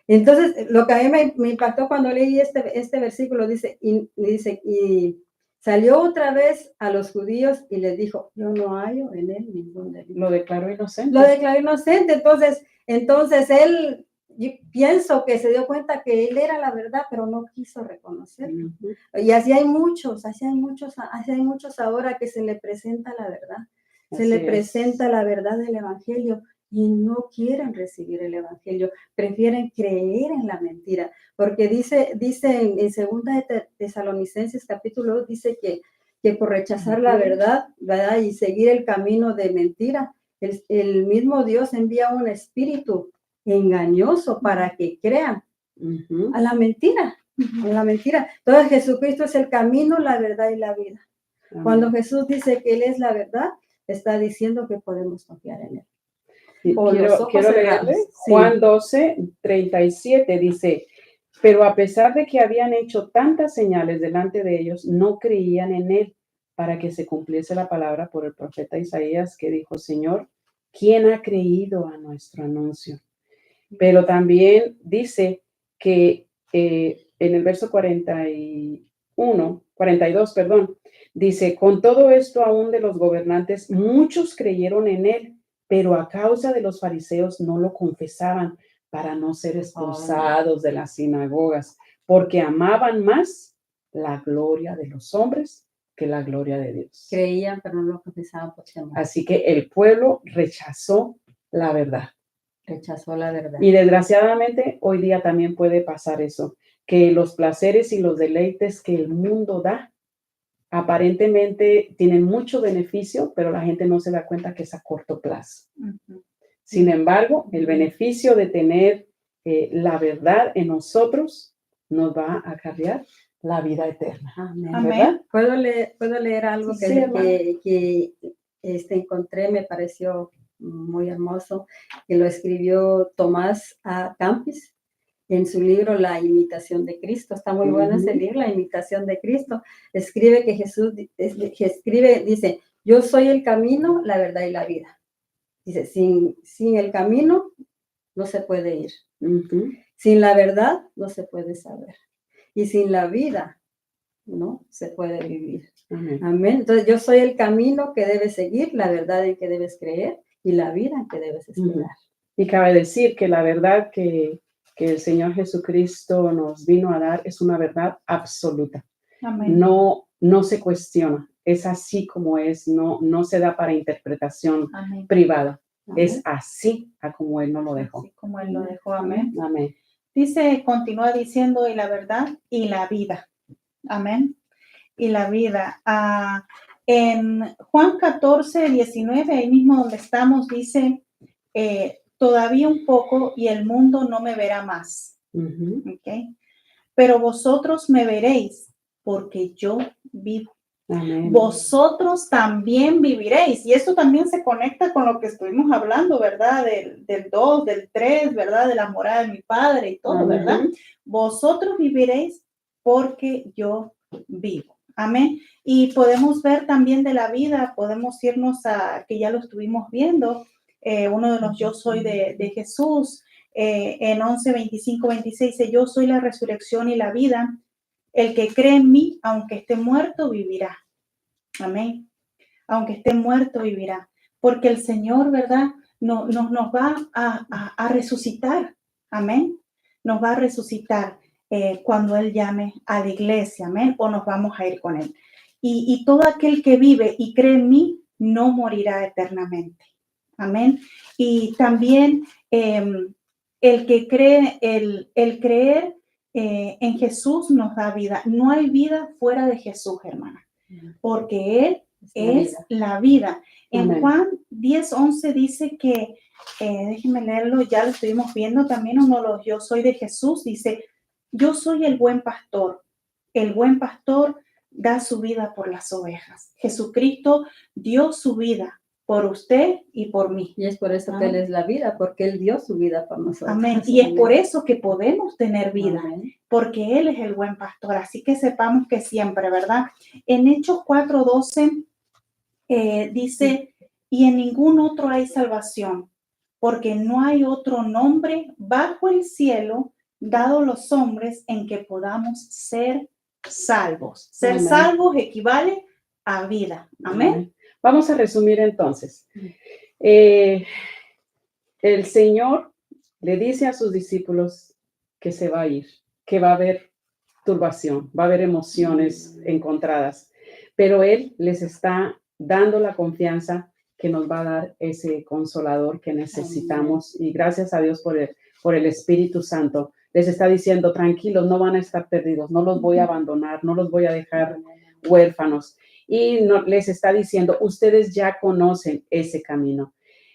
Entonces, lo que a mí me impactó cuando leí este versículo, dice, y salió otra vez a los judíos y les dijo, yo no hallo en él ningún delito. Lo declaró inocente. Lo declaró inocente. Entonces él, yo pienso que se dio cuenta que él era la verdad, pero no quiso reconocerlo. Y así hay muchos ahora que se le presenta la verdad. Se le presenta la verdad del evangelio y no quieren recibir el evangelio, prefieren creer en la mentira, porque dice en 2 de Tesalonicenses capítulo 2, dice que por rechazar la verdad, ¿verdad? Y seguir el camino de mentira, el mismo Dios envía un espíritu engañoso para que crean a la mentira, a la mentira. Entonces Jesucristo es el camino, la verdad y la vida. Amén. Cuando Jesús dice que Él es la verdad, está diciendo que podemos confiar en Él. Quiero leerle Juan 12:37, dice, pero a pesar de que habían hecho tantas señales delante de ellos, no creían en Él, para que se cumpliese la palabra por el profeta Isaías, que dijo, Señor, ¿quién ha creído a nuestro anuncio? Pero también dice que en el verso 42, dice, con todo esto aún de los gobernantes, muchos creyeron en Él, pero a causa de los fariseos no lo confesaban para no ser expulsados de las sinagogas, porque amaban más la gloria de los hombres que la gloria de Dios. Creían, pero no lo confesaban por temor. Así que el pueblo rechazó la verdad. Rechazó la verdad. Y desgraciadamente hoy día también puede pasar eso, que los placeres y los deleites que el mundo da aparentemente tienen mucho beneficio, pero la gente no se da cuenta que es a corto plazo. Sin embargo, el beneficio de tener la verdad en nosotros nos va a acarrear la vida eterna. Amén. ¿Verdad? ¿Puedo leer algo que encontré, me pareció muy hermoso, que lo escribió Tomás A. Kempis en su libro La imitación de Cristo? Está muy bueno ese libro, La imitación de Cristo. Escribe que Jesús, dice, yo soy el camino, la verdad y la vida. Dice, sin el camino no se puede ir. Sin la verdad no se puede saber. Y sin la vida no se puede vivir. Amén. Entonces yo soy el camino que debes seguir, la verdad en que debes creer y la vida en que debes esperar. Y cabe decir que la verdad que el Señor Jesucristo nos vino a dar es una verdad absoluta. Amén. No se cuestiona, es así como es, no se da para interpretación privada. Amén. Es así a como Él nos lo dejó. Así como Él lo dejó, amén. Amén. Dice, continúa diciendo, y la verdad y la vida. Amén. Y la vida. En Juan 14:19, ahí mismo donde estamos, dice, todavía un poco y el mundo no me verá más. ¿Okay? Pero vosotros me veréis porque yo vivo. Amén. Vosotros también viviréis. Y esto también se conecta con lo que estuvimos hablando, ¿verdad? Del 2, del 3, ¿verdad? De la morada de mi Padre y todo, ¿verdad? Vosotros viviréis porque yo vivo. Amén. Y podemos ver también de la vida, podemos irnos a, que ya lo estuvimos viendo, uno de los yo soy de Jesús, en 11:25-26 dice, yo soy la resurrección y la vida. El que cree en mí, aunque esté muerto, vivirá. Amén. Aunque esté muerto, vivirá. Porque el Señor, ¿verdad? Nos va a resucitar. Amén. Nos va a resucitar cuando Él llame a la iglesia. Amén. O nos vamos a ir con Él. Y todo aquel que vive y cree en mí, no morirá eternamente. Amén. Y también el que cree, el creer en Jesús nos da vida. No hay vida fuera de Jesús, hermana, porque Él es la vida. En Amén. Juan 10:11 dice que, déjenme leerlo, ya lo estuvimos viendo también, uno de los yo soy de Jesús, dice, yo soy el buen pastor da su vida por las ovejas. Jesucristo dio su vida por usted y por mí. Y es por eso que Él es la vida, porque Él dio su vida por nosotros. Amén. Y es por eso que podemos tener vida, Amén. porque Él es el buen pastor. Así que sepamos que siempre, ¿verdad? En Hechos 4:12 dice, y en ningún otro hay salvación, porque no hay otro nombre bajo el cielo dado a los hombres en que podamos ser salvos. Ser Amén. salvos equivale a vida. Amén. Vamos a resumir entonces. El Señor le dice a sus discípulos que se va a ir, que va a haber turbación, va a haber emociones encontradas, pero Él les está dando la confianza que nos va a dar ese consolador que necesitamos. Y gracias a Dios por el Espíritu Santo. Les está diciendo, tranquilos, no van a estar perdidos, no los voy a abandonar, no los voy a dejar huérfanos. Y les está diciendo, ustedes ya conocen ese camino.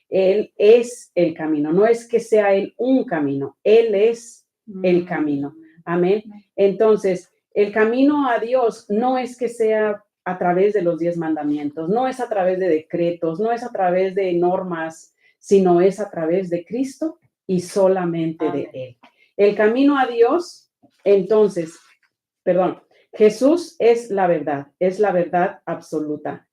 Él es el camino, no es que sea Él un camino, Él es el camino. Amén. Entonces, el camino a Dios no es que sea a través de los 10 mandamientos, no es a través de decretos, no es a través de normas, sino es a través de Cristo y solamente Amén. de Él. El camino a Dios, entonces, Jesús es la verdad absoluta.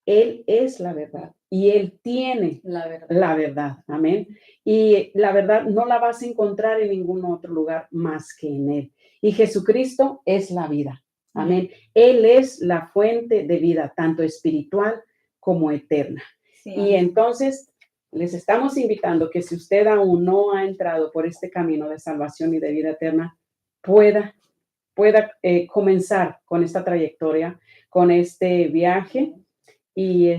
Él es la verdad y Él tiene la verdad. Amén. Y la verdad no la vas a encontrar en ningún otro lugar más que en Él. Y Jesucristo es la vida. Amén. Él es la fuente de vida, tanto espiritual como eterna. Sí. Y entonces les estamos invitando que si usted aún no ha entrado por este camino de salvación y de vida eterna, pueda comenzar con esta trayectoria, con este viaje. Y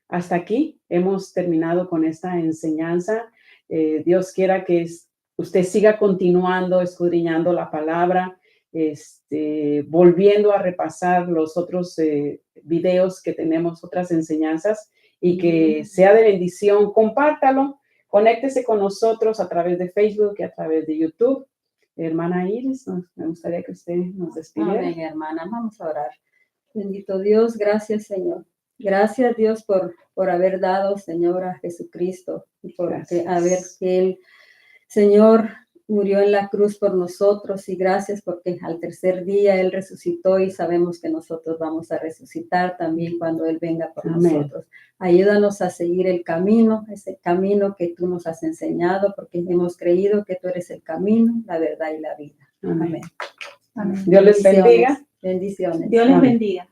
hasta aquí hemos terminado con esta enseñanza. Dios quiera que usted siga continuando, escudriñando la palabra, volviendo a repasar los otros videos que tenemos, otras enseñanzas, y que sea de bendición. Compártalo, conéctese con nosotros a través de Facebook y a través de YouTube. Hermana Iris, me gustaría que usted nos despidiera. Amén, hermana. Vamos a orar. Bendito Dios, gracias, Señor. Gracias, Dios, por haber dado, Señor, a Jesucristo y por haber que Él, Señor, murió en la cruz por nosotros, y gracias porque al tercer día Él resucitó y sabemos que nosotros vamos a resucitar también cuando Él venga por nosotros. Ayúdanos a seguir el camino, ese camino que tú nos has enseñado, porque hemos creído que tú eres el camino, la verdad y la vida. Amén. Amén. Dios les bendiga. Bendiciones. Dios les bendiga.